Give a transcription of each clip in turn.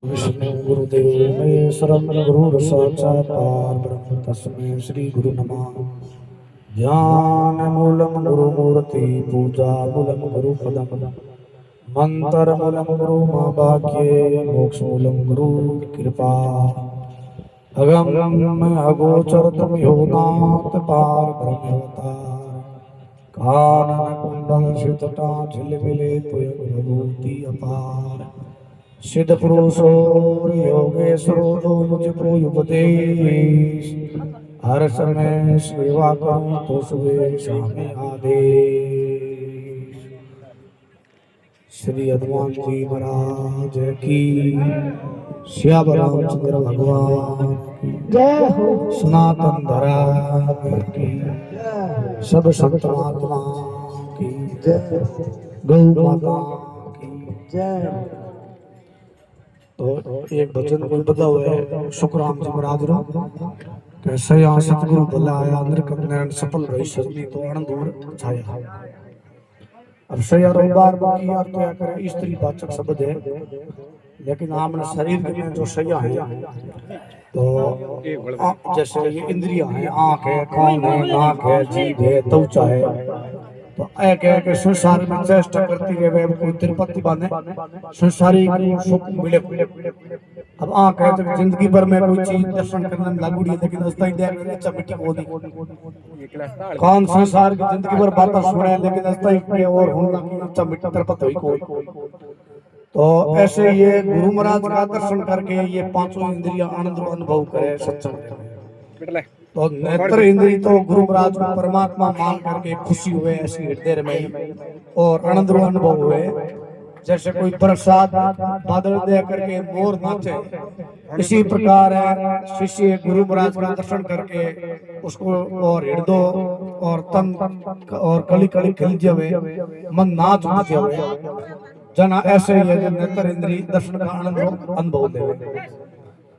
विष्णु गुरुदेव महेश्वरम गुरु साक्षात् परब्रह्म तस्मै श्री गुरु नमः। ध्यान मूलम गुरु मूर्ति पूजा मूलम गुरु पदम मंत्र मूलम गुरु महाभाग्ये मोक्ष मूलम गुरु कृपा अगम अगोचर तुम हो नाथ पार ब्रह्म अवतार कानन कुंडल शिवतटा झिलमिले तुय विभूति अपार सिद्ध पुरुषों योगेश्वरो दो मुझको उपदेश हर समय सेवा करूं तो सुबह शाम आदेश। श्री हनुमान जी महाराज की, श्याम रामचंद्र भगवान की जय हो। सनातन धर्म की, सब संत महात्मा की जय गौ माता की जय। तो एक भजन कोई बता हुआ है सुखराम जी महाराज रो कैसे यहाँ सतगुरु भला आया अंदर कन्यान सफल रही शर्मी तो आनंद दूर छाया। अब सैया रो बार बार यार तो या करे स्त्री वाचक शब्द है, लेकिन आमने शरीर में जो सैया है तो जैसे ये इंद्रियां हैं, आंख है, कान है, नाक है, जीभ है, त्वचा है, तो एक एक संसार में चेष्टा करती रहे कोई तिरुपति बने संसारिक सुख मिले। अब आंख है तो जिंदगी भर में कोई चीज दर्शन करने में लागू लेकिन अस्ताई देख अच्छा मिट्टी को दी कान संसार की जिंदगी भर बातें सुने लेकिन अस्ताई पे और होना की अच्छा मिट्टी तिरुपति हुई कोई। तो ऐसे ये गुरु महाराज का दर्शन करके ये पांचों इंद्रियां आनंद अनुभव करे सत्संग। तो नेत्र इंद्री तो गुरु महाराज को परमात्मा मान करके खुशी हुए ऐसी हृदय में और आनंद अनुभव हुए। जैसे कोई प्रसाद बादल दे करके मोर नाचे, इसी प्रकार है शिष्य गुरु महाराज का दर्शन करके उसको और हृदय और तन और कली कली खिल जावे, मन नाच उठ जावे। जना ऐसे ही है नेत्र इंद्री दर्शन का आनंद अनुभव देवे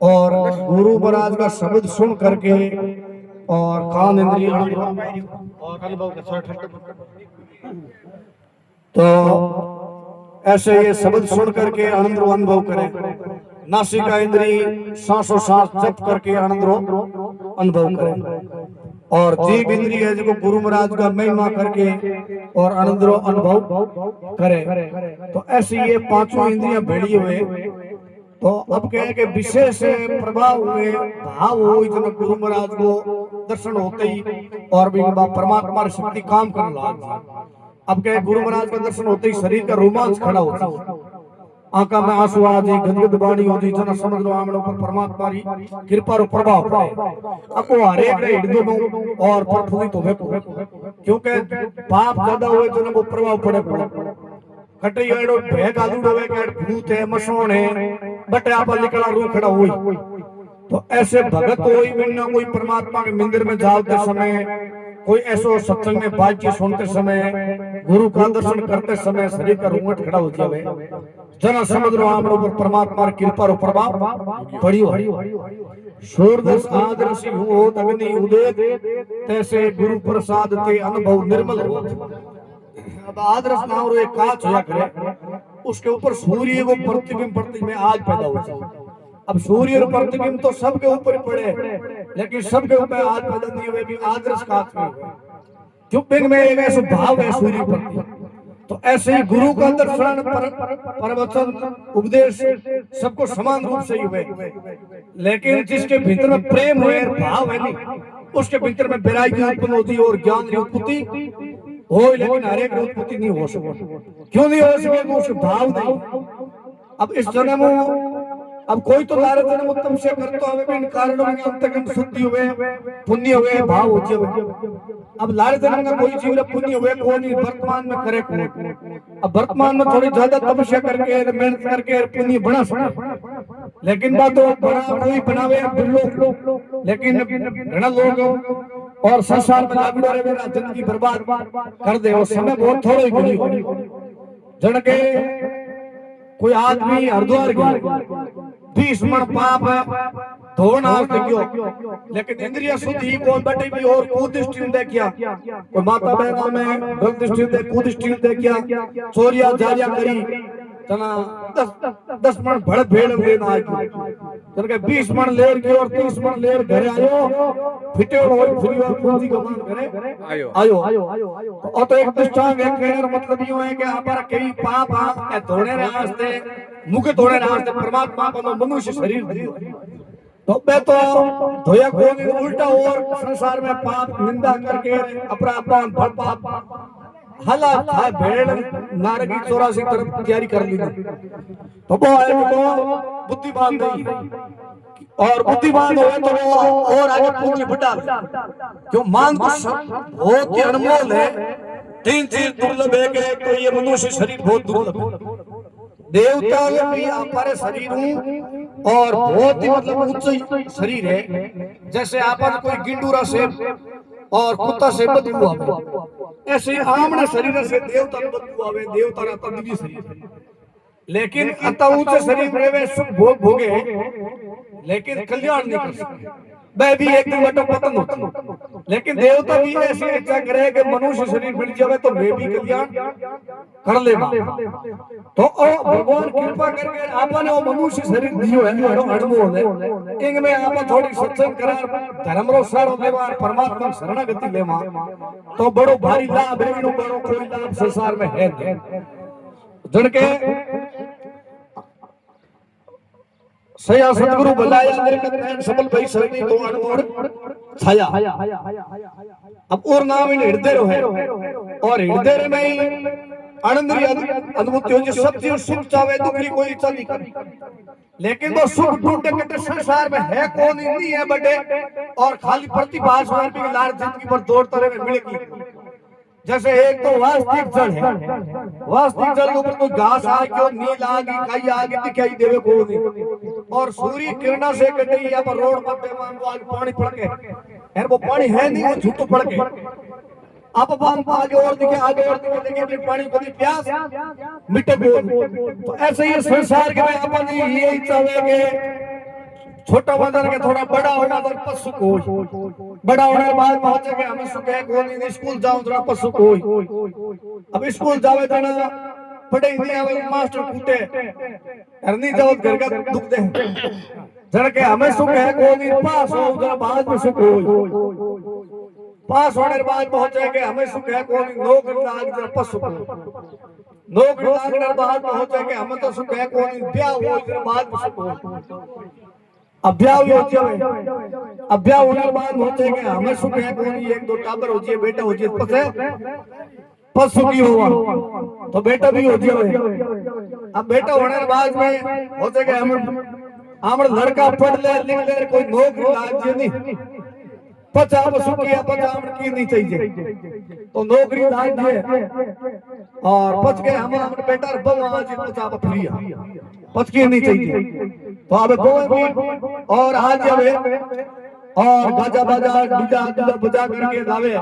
और गुरु महाराज का शब्द सुन करके और कान इंद्रिय और अनुभव तो ऐसे ये शब्द सुन करके आनंद अनुभव करें। नासिका इंद्री सांसों सांस जप करके आनंद अनुभव करें और जीव इंद्रिय है जो गुरु महाराज का महिमा करके और आनंद अनुभव करे। तो ऐसी ये पांचों इंद्रियां भेड़ी हुए तो अब कहे के विशेष प्रभाव हुए भाव हुई जब गुरु महाराज को दर्शन होते ही और भी परमात्मा शक्ति काम करने लगा। अब कहे गुरु महाराज का दर्शन होते ही शरीर का रोमांच खड़ा होता है, आंखा में आंसू आ जाए, गदगद वाणी हो जाए, जना समझ लो आमने ऊपर परमात्मा की कृपा रो प्रभाव पड़े। आपको हर एक हृदय में और प्रफुल्लित होवे क्योंकि पाप ज्यादा हुए जन वो प्रभाव पड़े कटे एड़ो भेग आलू डवे के भूत है मसोण है बटे आप निकला रू खड़ा हुई। तो ऐसे भगत होई बिना कोई परमात्मा के मंदिर में जाते समय, कोई ऐसो सत्संग में बातचीत सुनते समय, गुरु का दर्शन करते समय शरीर का रूंगट खड़ा हो जावे, जना समझ लो आप ऊपर परमात्मा की कृपा रो प्रभाव पड़ी हो। सूरदस आदर्श हो अग्नि उदय तैसे गुरु प्रसाद ते अनुभव निर्मल हो। अब आदर्श नाम रो एक कांच होया करे, उसके ऊपर सूर्य को प्रतिबिंब पड़ती में आज पैदा हो। अब सूर्य और प्रतिबिंब तो सबके ऊपर पड़े लेकिन सबके ऊपर आज पैदा नहीं हुए भी आदर्श कांच में चुप्पिंग में एक ऐसा भाव है सूर्य पर। तो ऐसे ही गुरु का दर्शन प्रवचन उपदेश सबको समान रूप से ही हुए, लेकिन जिसके भीतर में प्रेम हुए भाव है नहीं उसके भीतर में वैराग्य उत्पन्न होती और ज्ञान की उत्पत्ति हो, लेकिन हर एक उत्पत्ति नहीं हो सके। क्यों नहीं हो सके? उसके भाव नहीं। अब इस जन्म अब कोई तो लारे जन्म उत्तम से करता है इन कारणों में अंतकरण शुद्धि हुए पुण्य हुए भाव होते हुए। अब लारे जन्म का कोई जीव पुण्य हुए कौन नहीं वर्तमान में करे कौन। अब वर्तमान में थोड़ी ज्यादा तपस्या करके मेहनत करके पुण्य बना सके, लेकिन बात तो बना कोई बनावे लोग, लेकिन घना लोग और संसार में लागू रहे जिंदगी बर्बाद कर दे और समय बहुत थोड़ा ही मिली जन के कोई आदमी हरिद्वार गया 20 मन पाप है धोना गयो, लेकिन इंद्रिय शुद्धि कौन बैठे भी और कुदृष्टि देखिया कोई माता बहना में गलत दृष्टि दे कुदृष्टि देखिया चोरिया जारिया करी जना 10 मन भड़ भेड़ लेना आयो जन के 20 मन लेर के और 30 मन लेर घरे आयो फिटेड़ होई फ्री और पूंजी कमान करे आयो और तो एक दृष्टांत एक कहने का मतलब यूं है कि अपर कई पाप आ धोने रे वास्ते मुख धोने रे वास्ते परमात्मा को मनुष्य शरीर दियो तो मैं तो धोया को उल्टा और संसार में पाप निंदा करके अपराध भड़ पाप हला था भेड़ नारगी 84 तरफ तैयारी कर ली तो वो है वो बुद्धिमान नहीं है और बुद्धिमान हो तो वो और आगे पूंजी बढ़ा क्यों मान को बहुत ही अनमोल है 3 चीज दुर्लभ है कि तो ये मनुष्य शरीर बहुत दुर्लभ है देवता भी हमारे शरीर हूँ और बहुत ही मतलब उच्च शरीर है जैसे आपन कोई गिंडूरा से और कुत्ता से बदबू आवे ऐसे आमना शरीर से देवता बदबू आवे देवता रा तदवी शरीर लेकिन अत ऊंचे शरीर में सुख भोग भोगे लेकिन कल्याण नहीं कर सकते वह भी एक दिन बटो पतन होता लेकिन देवता भी ऐसी इच्छा करे कि मनुष्य शरीर मिल जावे तो मैं भी कल्याण कर ले तो भगवान कृपा करके आपने वो मनुष्य शरीर दियो है अनमोल है इनमें आप थोड़ी सत्संग करा धर्म रो सारो लेवा परमात्मा शरणागति लेवा तो बड़ो भारी लाभ है इनो बड़ो कोई लाभ संसार में है जन के सया सतगुरु बुलाया निर्गत सबल भाई सरनी तो अनमोल छाया अब और नाम इन हृदय रो है और हृदय में ही आनंद अनुभूति हो जो सत्य सुख चाहे दुखरी कोई इच्छा नहीं करे लेकिन वो सुख ढूंढे कटे संसार में है कौन नहीं है बटे और खाली प्रतिभास और भी लाड़ जिंदगी पर दौड़ता रहे मिलेगी जैसे एक तो वास्तविक जल है वास्तविक जल के ऊपर कोई घास आ गयो नील आ गई काई आ गई दिखाई देवे को नहीं और सूर्य किरणा से कटे यहाँ पर रोड पर बेमान को आगे पानी पड़ के यार वो पानी है नहीं वो झूठ पड़ के आप बाम आगे और दिखे लेकिन पानी को प्यास मिटे तो ऐसे ही संसार के में अपन ये इच्छा है कि छोटा बदन के थोड़ा बड़ा होना तो पशु को बड़ा होने के बाद पहुंचे के हमें सुख है कोई स्कूल जाऊं थोड़ा पशु को अब स्कूल जावे तो ना पढ़े नहीं आवे मास्टर कूटे नहीं जाओ घर का दुख दे जड़ के हमें सुख है कोई पास हो जरा बाद में सुख हो पास होने के बाद पहुंचे के हमें सुख है कोई नौकरी लाग जरा पशु को नौकरी लागने के बाद पहुंचे के हमें तो सुख है कोई ब्याह हो जरा बाद में सुख हो अभ्याव होती है अभ्याव होने के बाद होते हैं कि हमें सुख है कोई एक दो टाबर हो जाए बेटा हो जाए पसे पशु की हुआ तो बेटा भी हो जाए अब बेटा होने के बाद में होते कि हम लड़का पढ़ ले लिख ले कोई नौकरी लाग जाए नहीं पचा सुखी है पचा की नहीं चाहिए तो नौकरी लाग जाए और पच के हम बेटा बम आज पचा फ्री पच की नहीं चाहिए तो अब और आज और गाजा बाजा डीजा बजा करके लावे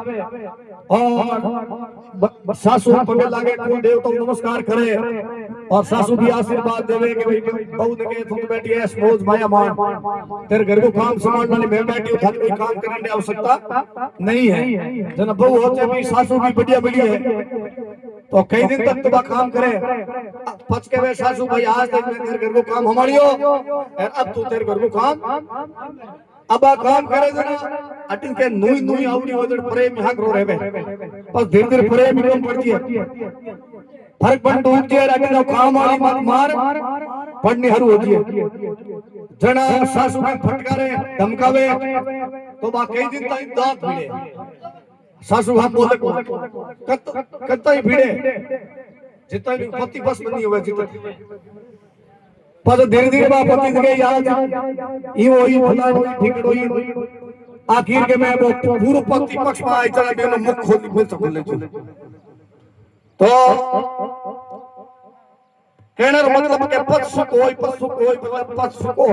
और सासू पगे लागे कोई देव तो नमस्कार करे और सासू भी आशीर्वाद देवे कि भाई बहू ने के तुम बैठी है स्पोज माया मान तेरे घर को काम संभालने वाली मैं बैठी हूं खाली कोई काम करने की आवश्यकता नहीं है जन बहू होते भी सासू भी बढ़िया मिली है तो कई दिन तक तुम काम करे पच के वे सासू भाई आज तक मैं तेरे घर को काम हमारियो और अब तू तेरे घर को काम अब आ काम करे जना अटिन के नुई नुई आवड़ी वजन प्रेम यहाँ करो रहवे बस धीरे धीरे प्रेम कम पड़ती है फर्क बन डूब जे अटिन काम वाली मत मार पढ़नी हरू होती है जना सासू के फटकारे धमकावे तो बा कई दिन तक दांत भिड़े सासू हम बोले को कत्ता ही भिड़े जितना भी पति बस नहीं हुआ जितना पर धीरे धीरे बाप पति के याद यो ही फला ठीक होई आखिर के मैं वो पूर्व पति पक्ष में आई चला बेनो मुख खोल ले तो कहने का मतलब के पशु कोई मतलब पशु को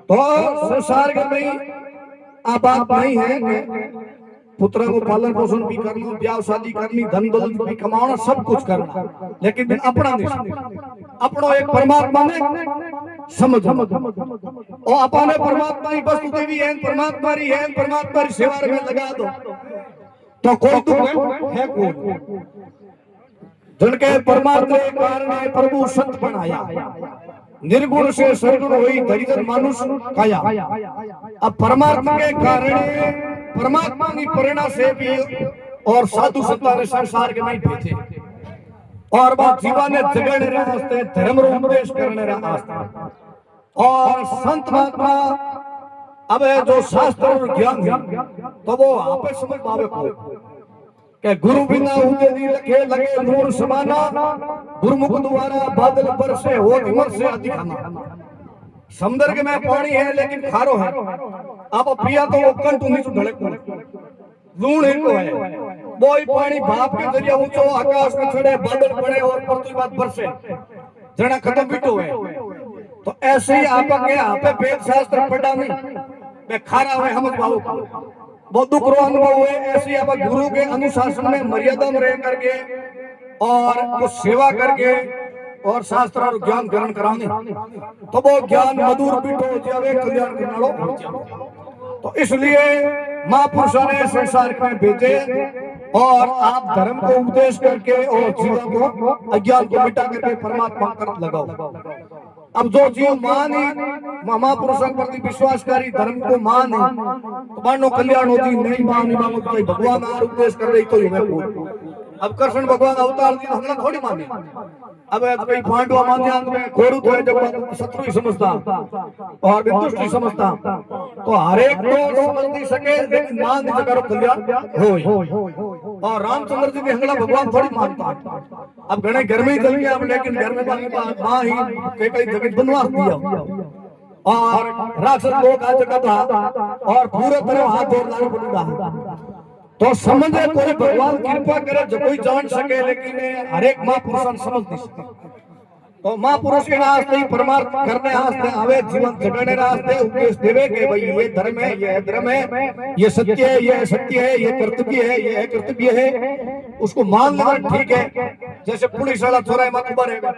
तो संसार के में आ बात नहीं है पुत्रों को पालन पोषण भी करना ब्याह शादी करनी धन दौलत भी कमाना सब कुछ करना लेकिन बिन अपना नहीं अपनो एक परमात्मा ने समझ और अपने परमात्मा ही वस्तु देवी है परमात्मा ही है परमात्मा की सेवा में लगा दो तो कोई दुख है कौन जिनके परमार्थ के कारण प्रभु संत बनाया, निर्गुण से सरगुण हुई धरिजन मानुष काया। अब परमार्थ के कारण परमात्मा की प्रेरणा से भी और साधु संतां ने संसार के नहीं भेजे और बात जीवन ने जगने रास्ते धर्म रो उपदेश करने रास्ते और संत महात्मा अब जो शास्त्र और ज्ञान है तो वो आपे समझ पावे को के गुरु बिना उदय लखे लगे नूर समाना, गुरुमुख द्वारा बादल बरसे हो दिमर से अधिकाना। समुद्र के में पानी है लेकिन खारो है, आप पिया तो वो कंठ नीचे ढलक लूण एक है, वो ही पानी भाप के जरिए ऊंचो आकाश में चढ़े बादल पड़े और पृथ्वी बात बरसे जना खत्म बिटो है। तो ऐसे ही आपके यहाँ पे वेद शास्त्र पढ़ा नहीं मैं खारा हुए हम भाव बहुत दुख रो अनुभव हुए। ऐसे ही आप गुरु के अनुशासन में मर्यादा में रह करके और कुछ सेवा करके और शास्त्र और ज्ञान ग्रहण कराने तो वो ज्ञान मधुर पीठो जावे कल्याण करनाड़ो। तो इसलिए महापुरुषों ने संसार में भेजे और आप धर्म को उपदेश करके और जीवन को अज्ञान को मिटा करके परमात्मा कर लगाओ। अब जो जीव माने महापुरुषों के प्रति विश्वासकारी धर्म को माने तो मानो कल्याण होती, नहीं मानी मानो तो भगवान आर उपदेश कर रही तो अब कृष्ण भगवान अवतार दी हमला थोड़ी माने। अब कोई पांडवा मान्यान में खोरू तो जब शत्रु ही समझता और दुष्ट ही समझता तो हर एक को समझ नहीं सके लेकिन मान नहीं सका कल्याण हो। और रामचंद्र जी ने हंगला भगवान थोड़ी मानता। अब घने घर में ही चल गया लेकिन घर में मां ही कई जगह बनवास दिया और राक्षस लोग आ चुका था और पूरे तरह हाथ जोड़ लाने पड़ा। तो समझे कोई भगवान कृपा करे जो कोई जान सके लेकिन हर एक महापुरुष समझ नहीं सके। तो महापुरुष के रास्ते परमार्थ करने रास्ते आवे जीवन जगने रास्ते उपदेश देवे के भाई ये धर्म है, ये धर्म है, ये सत्य है, ये सत्य है, ये कर्तव्य है, ये कर्तव्य है, उसको मान लेना ठीक है। जैसे पुलिस वाला चौराहे में उभा रहेगा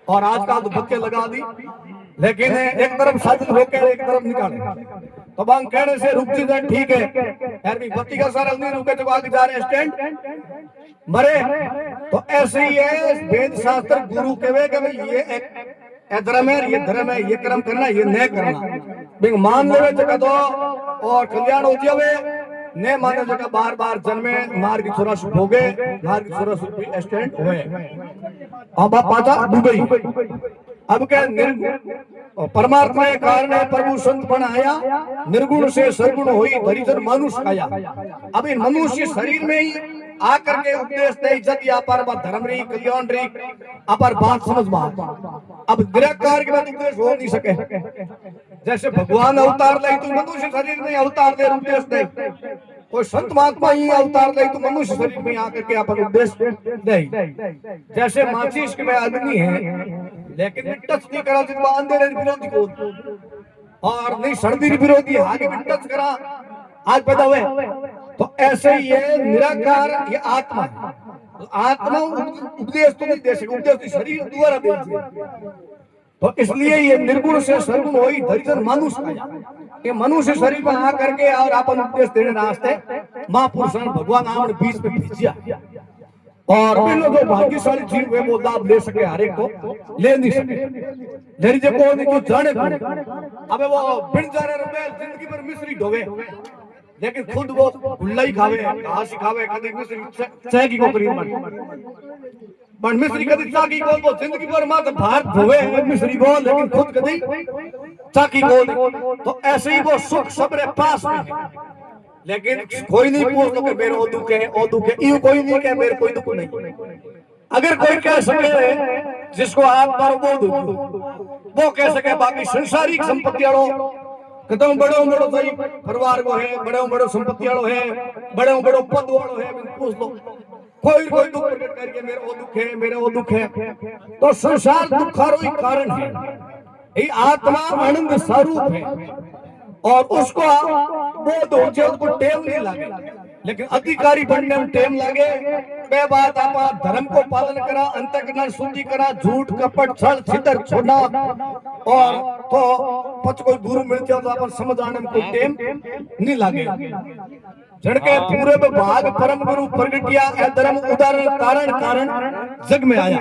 और आजकल तो बच्चे लगा दी लेकिन एक तरफ साधन रोके एक तरफ निकाले तो बांग कहने से रुक जी ठीक है यार भी बत्ती का सारा नहीं रुके तो आगे जा रहे स्टैंड मरे। तो ऐसे ही है वेद शास्त्र गुरु कहे कि भाई ये धर्म है, ये धर्म है, ये कर्म करना, ये न करना मान ले जगह दो और कल्याण हो जावे ने माने जगह बार बार जन्मे मार्ग छोरा हो गए मार्ग छोरा स्टैंड हुए अब पाता डूबे। अब क्या निर्गुण परमात्मा के कारण प्रभु संत बनाया, निर्गुण से सरगुण हुई धरिजन मनुष्य काया। अब इन मनुष्य शरीर में ही आकर के उपदेश दे इज्जत अपार धर्म रही कल्याण रही अपार बात समझ में। अब निराकार के बाद उपदेश हो नहीं सके। जैसे भगवान अवतार ले तो मनुष्य शरीर में अवतार दे उपदेश दे, कोई संत महात्मा ही अवतार ले तो मनुष्य शरीर में आकर के अपन उपदेश दे। जैसे माचिस के में अग्नि है लेकिन टच नहीं करा जितना अंधेरे विरोधी को और नहीं सर्दी विरोधी आगे भी टच करा आज पैदा हुए। तो ऐसे ही ये निराकार ये आत्मा आत्मा उपदेश तो नहीं दे सके, उपदेश तो शरीर द्वारा दे। तो इसलिए ये निर्गुण से सरगुण हुई धरिजन मनुष्य काया। ये मनुष्य शरीर में आकर के और अपन उपदेश देने रास्ते महापुरुष भगवान आमने बीच में भेजिया और वे लोग भाग्यशाली जीव है वो लाभ ले सके हर एक को ले नहीं सके धैर्य को नहीं जाने। अबे वो बिन जाने रुपए जिंदगी भर मिश्री ढोवे लेकिन खुद वो गुल्ला ही खावे घास ही खावे कभी मिश्री चाय की कोकरी बन मिश्री कभी चाकी को वो जिंदगी भर मात्र भार धोवे मिश्री को लेकिन खुद कभी चाकी को। तो ऐसे ही वो सुख सबरे पास में लेकिन कोई नहीं पूछ लो कि मेरे ओ दुख है यूं कोई नहीं कहे मेरे कोई दुख नहीं। अगर कोई कह सके जिसको आप पर वो कह सके बाकी संसारिक संपत्ति वालों कदम बड़ो बड़ो सही परिवार को है बड़ो बड़ो संपत्ति वालों है बड़ो बड़ो पद वालों है पूछ लो कोई कोई दुख प्रकट करके मेरे वो दुख है मेरे वो दुख है। तो संसार दुखारो ही कारण है, ये आत्मा आनंद स्वरूप है और उसको बोध हो जाए उसको टेम नहीं लगे लेकिन अधिकारी बनने में टेम लगे। वे बात आप धर्म को पालन करा अंतःकरण शुद्धि करा झूठ कपट छल छितर छोड़ना और तो पच कोई गुरु मिल जाए तो आप समझ आने में कोई टेम नहीं लगे। जड़के पूरे में भाग परम गुरु प्रगटिया धर्म उदाहरण कारण कारण जग में आया।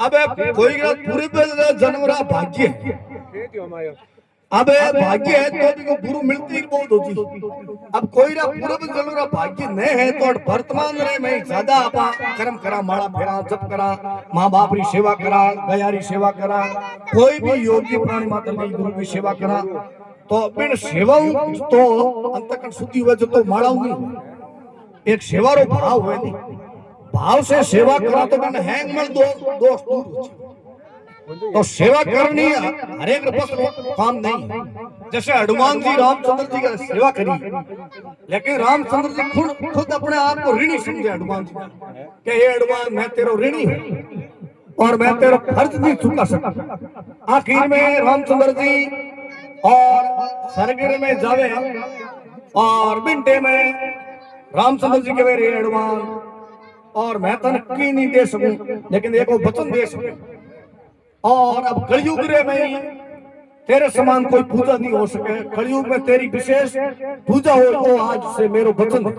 अब कोई पूरे पे जनवरा भाग्य है। अब भाग्य है तो भी को गुरु मिलती ही बहुत होती। अब कोई रा पूरे पे जनवरा भाग्य नहीं है तो वर्तमान रे में ज्यादा आपा कर्म करा, माला फेरा, जप करा, माँ बाप री सेवा करा, गया री सेवा करा, कोई भी योगी प्राणी मात्र की गुरु की सेवा करा तो बिन सेवाओं तो अंतकरण शुद्धि हुए जो तो माड़ाऊंगी एक सेवा रो भाव हुए नहीं। भाव से सेवा करा तो बिन हैंग मल दोस्त दूर तो सेवा करनी हर एक काम नहीं। जैसे हनुमान जी रामचंद्र जी का सेवा करी, लेकिन रामचंद्र जी खुद अपने आप को ऋणी समझे हनुमान जी कि हे हनुमान मैं तेरो ऋणी हूं और मैं तेरा फर्ज नहीं चुका सकता। आखिर में रामचंद्र जी और सरगिर में जावे और बिंटे में रामचंद्र जी के रे हनुमान और मैं तन की नहीं दे सकूं लेकिन एक वचन दे सकूं और अब कलयुग रे में तेरे समान कोई पूजा नहीं हो सके। कलयुग में तेरी विशेष पूजा हो तो आज से मेरो वचन।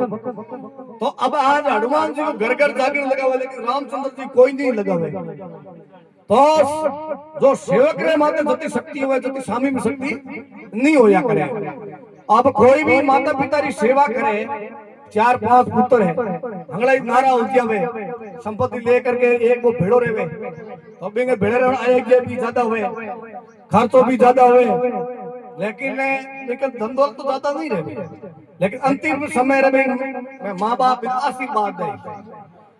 तो अब आज हनुमान जी को घर घर जाकर लगा हुआ लेकिन रामचंद्र जी कोई नहीं लगा हुआ। तो जो सेवक रे माते जति शक्ति हुए जति स्वामी में शक्ति नहीं होया करे। अब कोई भी माता पिता री सेवा करे, 4-5 पुत्र है हंगड़ा नारा हो जावे संपत्ति लेकर के एक वो भेड़ो रेवे तो बिंगे भेड़े रे आएगे भी ज्यादा हुए, खर्चो भी ज्यादा हुए, लेकिन धंधो तो ज्यादा नहीं रहे। लेकिन अंतिम समय रे में माँ बाप आशीर्वाद दे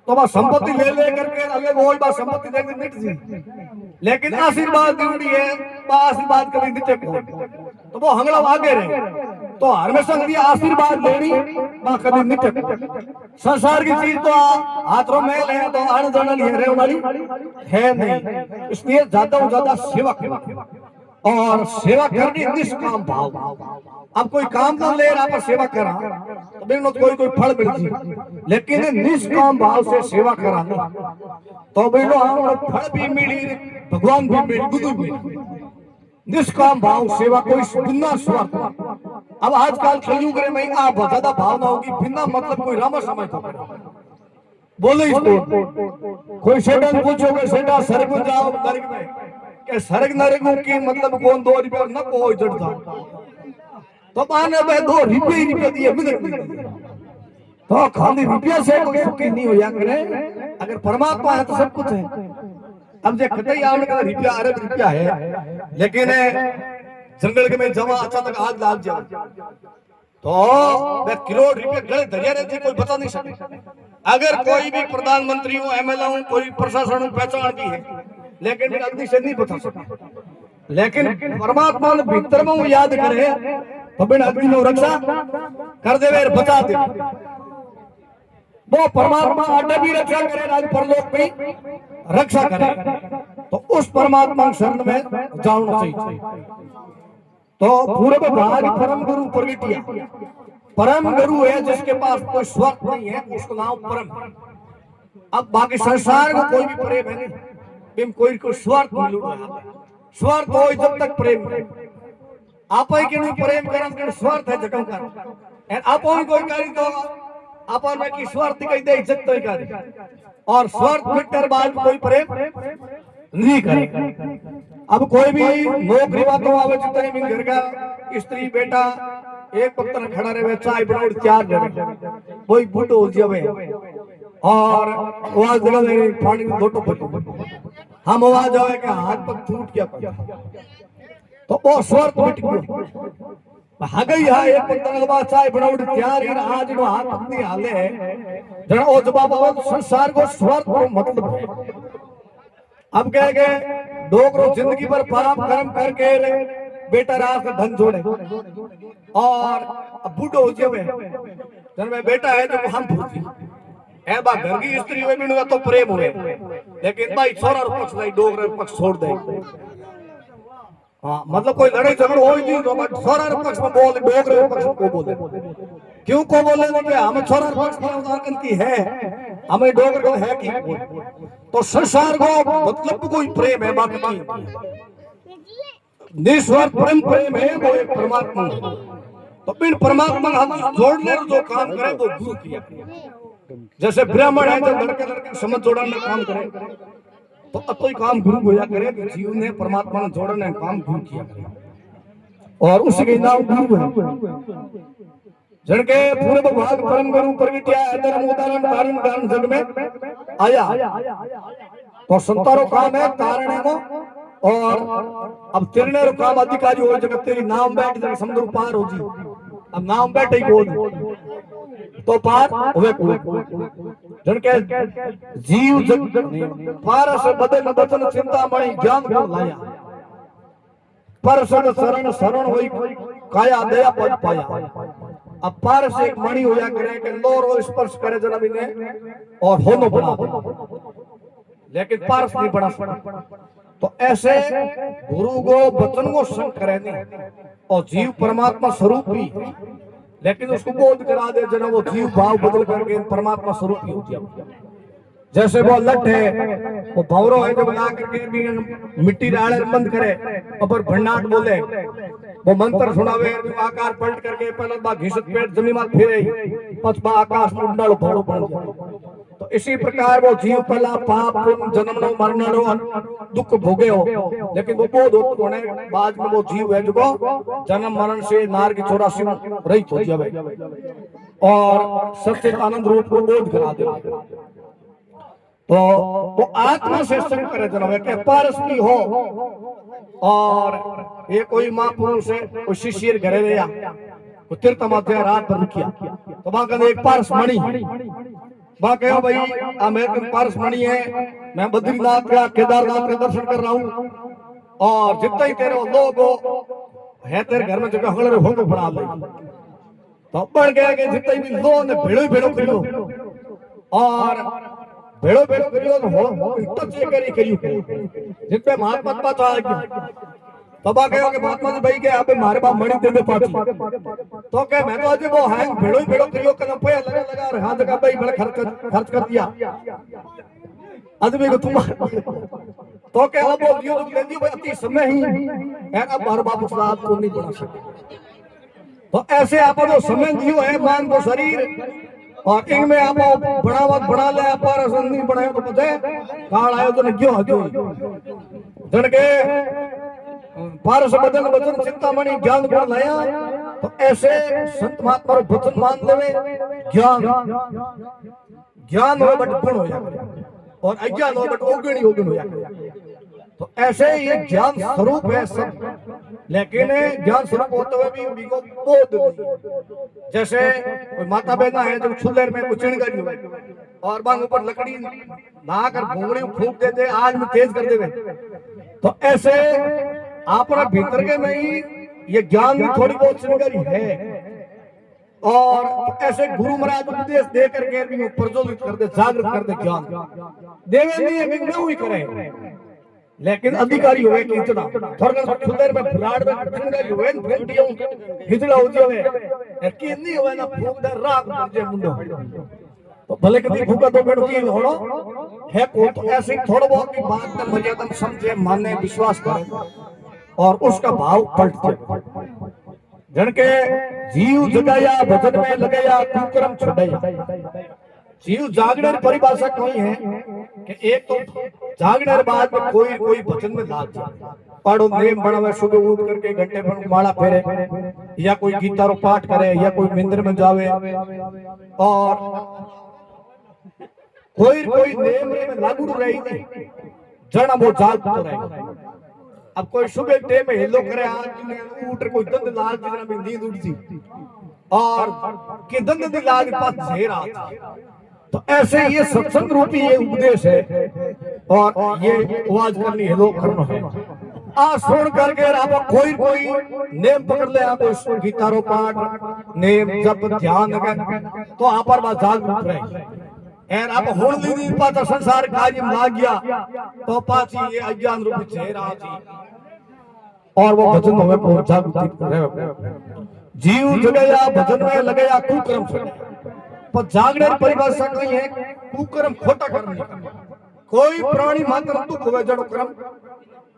तो वह संपत्ति ले करके अलग हो बात संपत्ति देकर मिट जी, लेकिन आशीर्वाद जरूरी है। आशीर्वाद कभी नीचे तो वो हंगड़ा आगे रहे तो हमेशा आशीर्वाद लेनी कभी नीचे। संसार की चीज तो हाथों में ले तो आने जाने रहने वाली है नहीं, इसलिए ज्यादा से ज्यादा सेवा और सेवा करनी निष्काम भाव। अब कोई काम तो ले रहा पर सेवा करा तो बिनो कोई फल मिलती, लेकिन निष्काम भाव से सेवा करा तो बिनो फल भी मिली, भगवान भी मिली, बुद्धू भी। निष्काम भाव सेवा कोई बिना स्वार्थ। अब आजकल कलयुग में आप ज्यादा भावना होगी बिना मतलब कोई रामा समय बोले इसको कोई सेठन पूछोगे सेठा स्वर्ग जाओ नरक में के स्वर्ग नरक की मतलब कौन 2 रुपया न कोई चढ़ता तो माने भाई 2 रुपये दिए मिनट तो खाली रुपया से कोई सुखी नहीं हो करे। अगर परमात्मा है तो सब कुछ है। अब जो कतई आवने का रुपया अरब रुपया है, लेकिन जंगल में जमा अचानक आग लाग जाए तो मैं करोड़ रुपया गले दरिया रहती कोई बता नहीं सके। अगर कोई भी प्रधानमंत्री हो, एमएलए हो, कोई प्रशासन पहचान की है, लेकिन अग्नि से नहीं बता सकता। लेकिन परमात्मा ने भीतर में याद करे तो बिन अग्नि में रक्षा कर दे बचा दे। वो परमात्मा आटे भी रक्षा करे, राज परलोक भी रक्षा करे, तो उस परमात्मा शरण में जाना चाहिए। तो पूर्व भाग परम गुरु प्रगटिया, परम गुरु है जिसके पास कोई स्वार्थ नहीं है, उसका नाम परम। अब बाकी संसार को कोई भी प्रेम है नहीं, कोई को स्वार्थ नहीं लूटा। स्वार्थ हो जब तक प्रेम आप ही के नहीं प्रेम करन स्वार्थ है जगह का आप कोई करी तो अपन में की स्वार्थ कह दे इज्जत तो कर और स्वार्थ मिटकर बाद कोई प्रेम नहीं करे। अब कोई भी नौकरी बातों आवे जितने भी घर का स्त्री बेटा एक वक्त खड़ा रहे चाय बनाओ चार रहे कोई बूढ़ो हो जावे और आवाज लगा पानी में लोटो पड़ो हम आवाज आवे कि हाथ पर टूट गया तो वो स्वार्थ मिट गयो। हागई हा एक वक्त बाद चाय बनाओ चार इन आज नो हाथ अपनी हाले जण ओ जवाब आवे संसार को स्वार्थ को मतलब है। अब कह गए डोगरो जिंदगी भर पाप कर्म करके बेटा रात धन जोड़े और बूढ़ो हो जावे जन में बेटा है तो हम पूछी है बा घर की स्त्री हुए बिनु तो प्रेम हुए, लेकिन भाई छोरा पक्ष नहीं डोगरे पक्ष छोड़ दे। हाँ मतलब कोई लड़ाई झगड़ो हो नहीं तो छोरा पक्ष में बोल डोगरे पक्ष को बोले क्यों को बोले कि हम छोरा पक्ष में उदाहरण की है हमें डोगरे है कि तो संसार को मतलब कोई प्रेम है बाकी निस्वार्थ प्रेम है वो एक परमात्मा। तो इन परमात्मा हम जोड़ने जो काम करे वो गुरु किया। जैसे ब्राह्मण है जो लड़के लड़के समझ जोड़ने का काम करे, तो कोई काम गुरु होया करे कि जीव ने परमात्मा ने जोड़ने का काम गुरु किया करे, और उसी के नाम गुरु है। जड़के पूर्व भाग परम गुरु प्रगटिया धर्म उदाहरण धारण ज्ञान जग में आया। तो संतारो काम है कारण है वो, और अब तिरने रो काम अधिकारी हो जगत तेरी नाम बैठ जग समुद्र पार हो जी। अब नाम बैठे ही बोल तो पार होवे को। जड़के जीव जग पार से बदल बचन चिंता मणि ज्ञान को लाया, पर शरण शरण होई काया दया पद पाया। अब पार से एक मणि होया करे कि लोर हो स्पर्श करे जन्म ने और होनो बना दे, लेकिन पारस नहीं बना सकता। तो ऐसे गुरु को वचन को संग करे नहीं, और जीव परमात्मा स्वरूप भी, लेकिन उसको बोध करा दे जना वो जीव भाव बदल करके परमात्मा स्वरूप ही हो जाए। जैसे वो लट है, वो भौरो है, जब ला करके भी मिट्टी डाले बंद करे और भंडाट बोले, वो मंत्र सुनावे, आकार पलट करके पहले बा घिसट पेट जमीन में फिरे, पछबा आकाश में उड़नालो भौरो बन जाए। तो इसी प्रकार वो जीव पहला पाप जन्म नो मरण नो दुख भोगे हो, लेकिन वो बोध होने बाद में वो जीव है जो जन्म मरण से नार की 84 रहित हो जावे और सच्चे आनंद रूप को बोध करा दे। तो वो आत्मा से संग करे जन्म के पारस की हो, और ये कोई महापुरुष है, कोई शिष्य घरे रहा, कोई तीर्थ माथे रात पर रुकिया, तो वहां कहते एक पारस मणि, वहां कहो भाई अमेरिकन पारस मणि है, मैं बद्रीनाथ या केदारनाथ के दर्शन कर रहा हूँ, और जितना ही तेरे लोग है तेरे घर में जगह हगड़े हो तो बना ले। तो बढ़ गया कि जितना भी लोग ने भेड़ो भेड़ो करियो, और भेड़ो भेड़ो करियो तो हो इतना चेकरी करियो, जितने महात्मा बात आ गई। तब आ गया कि महात्मा जी भाई के आप हमारे पास मणि दे दे पाची, तो क्या मैं तो आज वो है भेड़ो ही भेड़ो करियो कदम पे लगा लगा और हाथ का भाई बड़ा खर्च कर दिया आदमी को तुम, तो क्या वो लियो तो ले दियो भाई अति समय ही है, अब हर बाप साहब को नहीं बना सकते। तो ऐसे आप जो समय दियो है मान को शरीर, और इनमें आप बना ले आप नहीं बनाए तो पता है काल आयो तो क्यों हजो जन के पारस बदन वचन चिंतामणि ज्ञान गुण लाया। तो ऐसे संत महात्मा वचन मान लेवे, ज्ञान हो बट गुण हो जाए, और अज्ञान हो बट अवगुणी हो जाए। तो ऐसे ये ज्ञान स्वरूप है सब, लेकिन ज्ञान स्वरूप होते हुए भी उनको बोध, जैसे कोई माता बहना है जब छुल्लेर में कुछ चिड़गारी हुए और बांग ऊपर लकड़ी ला कर भूंगड़ी फूंक दे दे आज में तेज कर देवे, तो ऐसे अपना भीतर के में ही ये ज्ञान की थोड़ी बहुत चिड़गारी है। और ऐसे गुरु महाराज उपदेश दे करके भी प्रज्वलित कर दे, जागृत कर दे, ज्ञान देवे नहीं है कि वही करे, लेकिन अधिकारी हुए कि इतना थोड़ा सा सुंदर में भुलाड़ में चिड़गारी हुए फेंटियों हिजला हो जावे कि नहीं हुए ना फूंक दे रात मुझे मुंडो, तो भले कभी भूखा तो बेड़ो की होनो है को, तो ऐसे थोड़ा बहुत की बात में मर्यादा में समझे माने विश्वास करे और उसका भाव पलट जाए। जन के जीव जगाया भजन में लगाया कुकर्म छुड़ाया। जीव जागने की परिभाषा कोई है कि एक तो जागने के बाद में कोई भजन में लाग जाए, पढ़ो नेम बनावे, सुबह उठ करके घंटे भर माला फेरे, या कोई गीता रो पाठ करे, या कोई मंदिर में जावे, और कोई नेम में लागू रही नहीं जना वो जाग तो रहे। अब कोई सुबह टाइम में हिलो करे, आज उठ कोई दंद लाल जना में नींद उठती और के दंद लाल पास घेरा, तो ऐसे ये सत्संग रूपी ये उपदेश है, और ये आवाज करनी है लोग करना है। आ सुन करके आप कोई नेम पकड़ ले, आप गीता रो पाठ नेम जब ध्यान कर तो आप पर बात जागरूक रहे, और आप होली दी पाता संसार कार्य में लाग गया तो पाची ये अज्ञान रूपी चेहरा जी, और वो भजन होवे को जागृत रहे। जीव जगया भजन में लगया कुकर्म से, पर जागने की परिभाषा कही है कुकर्म खोटा कर्म नहीं करना। कोई प्राणी मात्र दुख होवे जड़ो कर्म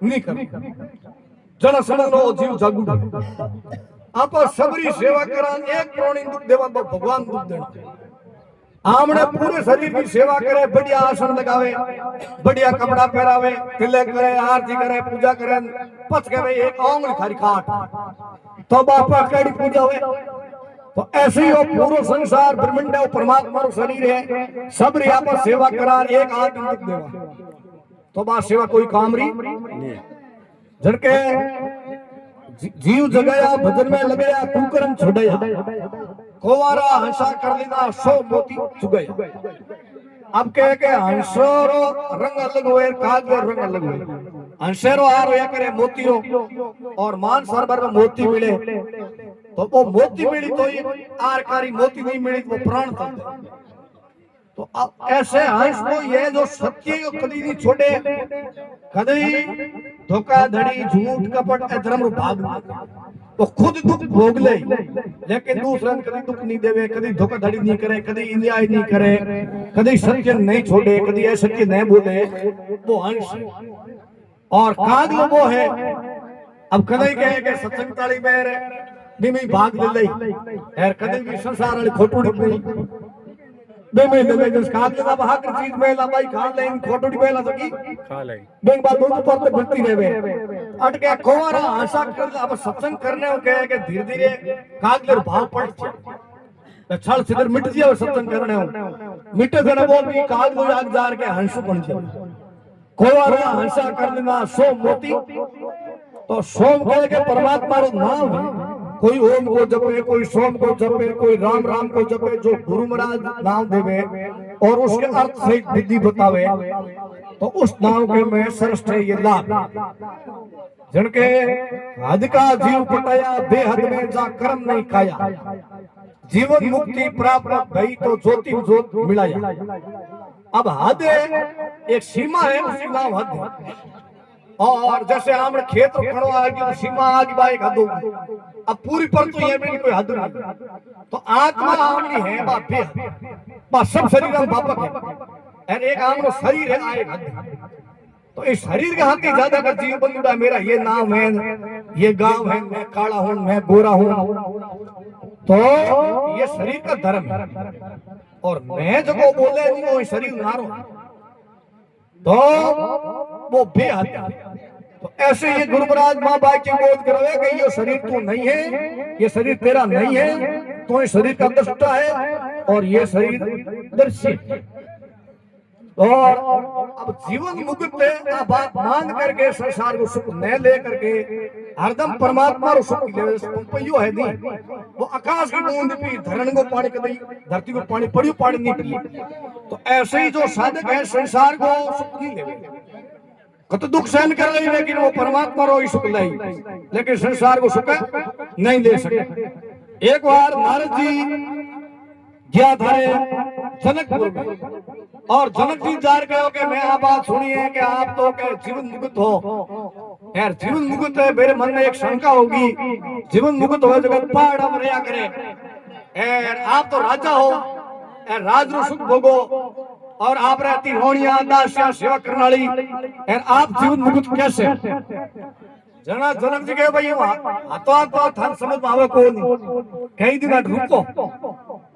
नहीं करना, जन समझ लो जीव जागृत। आप सबरी सेवा करा, एक प्राणी दुख देवा तो भगवान दुख देना। आमने पूरे शरीर की सेवा करे, बढ़िया आसन लगावे, बढ़िया कपड़ा पहरावे, तिलक करे, आरती करे, पूजा करे, पच के भाई एक आंगली खाली खाट तो बापा कड़ी पूजा हुए। तो ऐसे ही वो पूरा संसार ब्रह्मांड है, परमात्मा रो शरीर है, सब री आप सेवा करा, एक आदमी दुख देवा तो बात सेवा कोई काम री नहीं। झड़के जीव जगाया, भजन में लगाया, कुकर्म छोड़या, कोवारा हंसा कर लेना, सो मोती चुगया। अब कह के हंसरो रंग अलग हुए, काग रंग अलग हुए। हंसेरो हार होया करे मोतियो, और मान सरबर में मोती मिले तो वो मोती मिली तो ये आरकारी, मोती नहीं मिली तो प्राण था। तो अब ऐसे हंस को ये जो सत्य को कभी नहीं छोड़े, कभी धोखाधड़ी, झूठ, कपट, धर्म भाग, तो खुद दुख भोग ले, लेकिन दूसरा कभी दुख नहीं देवे, कभी धोखाधड़ी नहीं करे, कभी अन्याय नहीं करे, कभी सत्य नहीं छोड़े, कभी असत्य नहीं बोले, वो हंस। और काग वो है, अब कभी कहे के सत्संग ताली में भी भाग ले ली, यार कभी भी संसार वाली खोटू नहीं बेमे ले जिस काग ले बाहर की चीज में ला भाई खा ले, खोटू नहीं बेला सकी खा ले, बेंग बात तो पर तो भक्ति देवे अटके कोवारा आशा कर। अब सत्संग करने हो कहे के धीरे धीरे काग ले भाव पड़ तो छल सिदर मिट जिया, और सत्संग करने हो मिटे जने बोल भी काग लो आग जार के हंस बन जाए। कोवारा हंसा कर लेना सो मोती, तो सोम कहे के परमात्मा रो नाम है, कोई ओम को जपे, कोई सोम को जपे, कोई राम राम को जपे, जो गुरु महाराज नाम देवे और उसके अर्थ सहित विधि बतावे, तो उस नाम के में श्रेष्ठ है ये लाभ। जिनके हद का जीव पटाया, बेहद में जा कर्म नहीं खाया, जीवन मुक्ति प्राप्त भई तो ज्योति ज्योत मिलाया। अब हद एक सीमा है, उसी नाम हद है। और जैसे आमने खेत खड़ो आगे सीमा आगे बाइक हद होगी, अब पूरी पर तो ये भी कोई हद नहीं। तो आत्मा आमनी है बापे, बस सब शरीर में बापक है, और एक आमनो शरीर है आए हद। तो इस शरीर के हाथी ज्यादा कर जीव बंदुड़ा मेरा ये नाम है, ये गांव है, मैं काला हूं, मैं गोरा हूं, तो ये शरीर का धर्म है। और मैं जो बोले नहीं वो शरीर नारो, तो वो बेहद। तो ऐसे ये गुरु महाराज माँ बाई की बोध करवे कि ये शरीर तू नहीं है, ये शरीर तेरा नहीं है, तो ये शरीर का दृष्टा है और ये शरीर दर्शी। और अब जीवन मुक्त बात मान करके संसार को सुख न ले करके हरदम परमात्मा को सुख ले पंपयो है नहीं, वो आकाश की बूंद पी, धरण को पानी कभी, धरती को पानी पड़ियो पानी नहीं पी। तो ऐसे ही जो साधक है संसार को सुख नहीं ले, कत दुख सहन कर रही, लेकिन वो परमात्मा रो ही सुख ले, लेकिन संसार को सुख नहीं ले सके। एक बार नारद जी गया थारे जनकपुर में, और जनक जी जार गए कि मैं आप बात सुनी है कि आप तो क्या जीवन मुक्त हो। यार जीवन मुक्त है, मेरे मन में एक शंका होगी, जीवन मुक्त हो जगत पहाड़ हम रहा करे, यार आप तो राजा हो, यार राज रो सुख भोगो, और आप रहती रोनिया दासिया सेवा करने वाली, यार आप जीवन मुक्त कैसे? जना जनक जी कहे भाई हाथों थान समझ में आवे को नहीं, कई दिन रुको,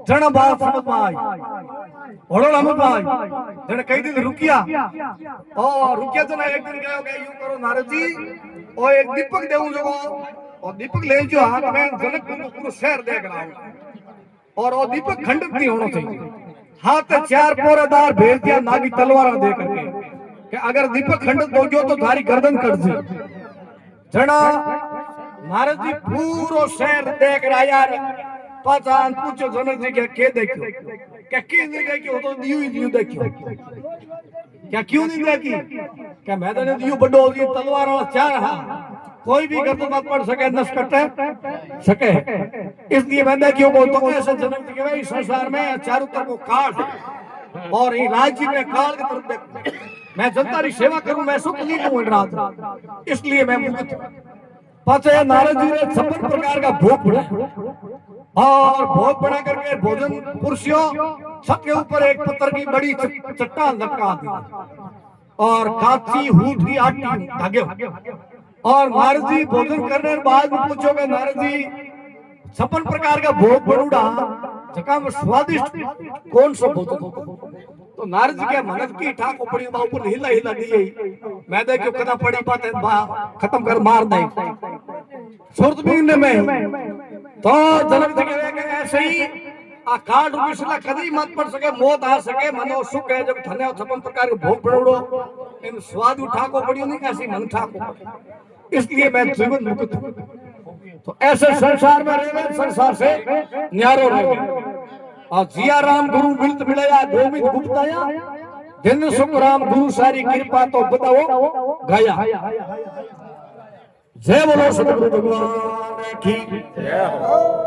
जन बात समझ में आई, बड़ो समझ में आई, जन कई दिन रुकिया, और रुकिया जना एक दिन कहे यूं करो नारद जी, और एक दीपक देऊं जो, और दीपक ले जो हाथ में, जनक पूरा शहर देख रहा हूं, और वो दीपक खंडित नहीं होना चाहिए। हाथ चार पोरेदार भेज दिया नागी तलवार दे करके कि अगर दीपक खंडित हो गयो तो थारी गर्दन कट जाए। जना नारद जी पूरो शहर देख रहा यार, पहचान पूछो जनक जी क्या देखियो, क्या नहीं देखियो, तो दियो ही दियो देखियो, क्या क्यों नहीं देखी, क्या मैं तो दियो बड़ो होगी तलवार वाला चार हाथ, कोई भी गर्दन मत पड़ सके, नस कट सके, इसलिए मैं देखियो बोलता हूँ। ऐसे जनक जी के भाई संसार में चारों तरफ काल, और ये राज्य में काल की तरफ देख, मैं जनता की सेवा करूं, मैं सुख नहीं लूं रात, इसलिए मैं मुक्त। पाचे नारद जी ने 56 प्रकार का भोग बनाया, और भोग बना करके भोजन पुरुषों छत के ऊपर एक पत्थर की बड़ी चट्टान लटका दी, और काची हूट की आटी धागे, और नारद जी भोजन करने के बाद पूछोगे नारद जी 56 प्रकार का भोग बनूड़ा जका में स्वादिष्ट कौन सा भोजन। तो नारद जी के मनत की ठाको पड़ी बा ऊपर हिला हिला दी मैं देखो कदा पड़ी बात है बा खत्म कर मार दे सुरत बिगने में। तो जनक जी के ऐसे ही आकाल रूपी शिला कदी मत पड़ सके मौत आ सके मनो सुख है जब धन्य 56 प्रकार के भोग बनूड़ो इन स्वाद उठाको पड़ियो नहीं कैसी मन ठाको इसलिए मैं जीवन मुक्त हूं। तो ऐसे संसार में रहे संसार से न्यारो रहे और जिया राम गुरु मिलत मिलया गोविंद गुप्ताया दिन सुख राम गुरु सारी कृपा तो बताओ गया। जय बोलो सतगुरु भगवान की जय हो।